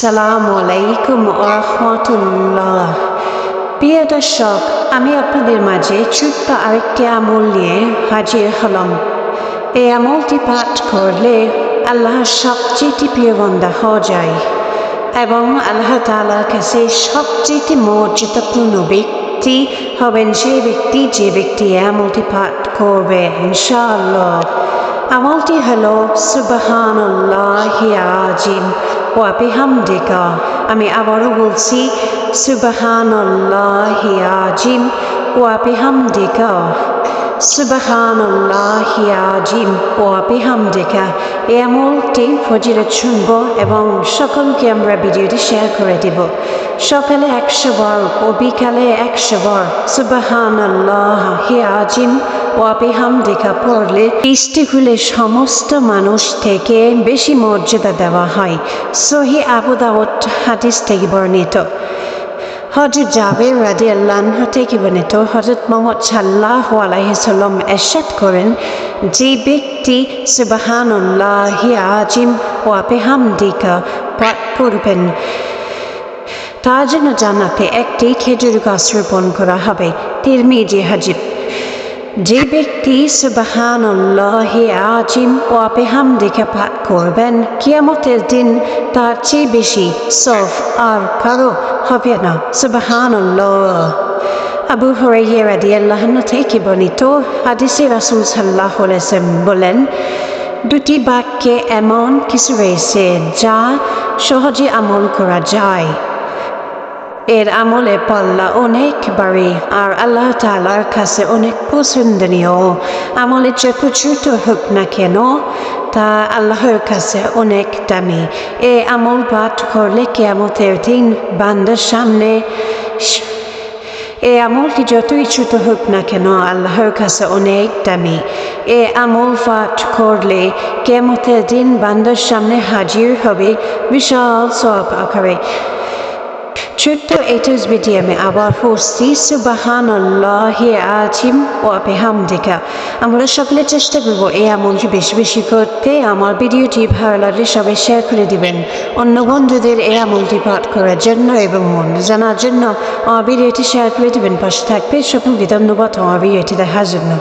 আসসালামু আলাইকুম ওয়া রাহমাতুল্লাহ। প্রিয় দর্শক, আমি আপনাদের মাঝে ছোট্ট আরেকটি আমল নিয়ে হাজির হলাম। এই আমলটি পাঠ করলে আল্লাহর সবচেয়ে প্রিয় বান্দা হওয়া যায় এবং আল্লাহ তাআলার কাছে সবচেয়ে মর্যাদাপূর্ণ ব্যক্তি হবেন সেই ব্যক্তি যে ব্যক্তি এই আমলটি পাঠ করবে ইনশাআল্লাহ। আমলটি হলো সুবহানাল্লাহি আযীম ওয়া বিহামদিহি। আমি আবারও বলছি, সুবহানাল্লাহি আযীম ওয়া বিহামদিহি, সুবহানাল্লাহি আযীম ওয়া বিহামদিহি। এই আমলটি ফজিলত শুনব এবং সকলকে আমরা ভিডিওটি শেয়ার করে দেব। সকালে 100 বার ও বিকালে 100 বার সুবহানাল্লাহি আযীম ওয়া বিহামদিহি পড়লে সৃষ্টিকুলের সমস্ত মানুষ থেকে বেশি মর্যাদা দেওয়া হয়। সহিহ আবু দাউদ হাদিস থেকে বর্ণিত। হযরত জাবের রাদিয়াল্লাহু আনহু থেকে বর্ণিত, হযরত মুহাম্মদ সাল্লাল্লাহু আলাইহি সাল্লাম ইরশাদ করেন, যে ব্যক্তি সুবহানাল্লাহি আযীম ওয়া বিহামদিহি পাঠ করবেন তার জন্য জান্নাতে একটি খেজুর গাছ রোপণ করা হবে। তিরমিজি হাদিস। যে ব্যক্তি সুবহানাল্লাহি আযীম ওয়া বিহামদিহি পাঠ করবেন, কিয়ামতের দিন তার চেয়ে বেশি সওয়াব আর কারো হবে না। সুবহানাল্লাহ। আবু হুরায়রা রাদিয়াল্লাহু আনহু থেকে বর্ণিত হাদিসে রাসূল সাল্লাল্লাহু আলাইহি ওয়াসাল্লাম বলেন, দুটি বাক্যে এমন কিছু রয়েছে যা সহজে আমল করা যায়। এর আমলে পাল্লা অনেক বাড়ে আর আল্লাহ তাআলার কাছে অনেক পছন্দনীয়। আমলের যত ছোট হোক না কেন তা আল্লাহর কাছে অনেক দামি। এই আমল পাঠ করলে কিয়ামতের দিন বান্দার সামনে এই আমলটি যতই ছোট হোক না কেন আল্লাহর কাছে অনেক দামি। এই আমল পাঠ করলে কিয়ামতের দিন বান্দার সামনে হাজির হবে বিশাল সওয়াব আকারে। ছোট্ট এটাজ ভিডিও আমি আবার পড়ছি, সুবহানাল্লাহি আযীম ওয়া বিহামদিহি। আমরা সকলে চেষ্টা করব এই আমলটি বেশি বেশি করতে। আমার ভিডিওটি ভালো লাগলে সবাই শেয়ার করে দিবেন অন্য বন্ধুদের এই আমলটি পাঠ করার জন্য এবং জানার জন্য আমার ভিডিওটি শেয়ার করে দিবেন। পাশে থাকবে। সকলকে ধন্যবাদ আমার ভিডিওটি দেখার জন্য।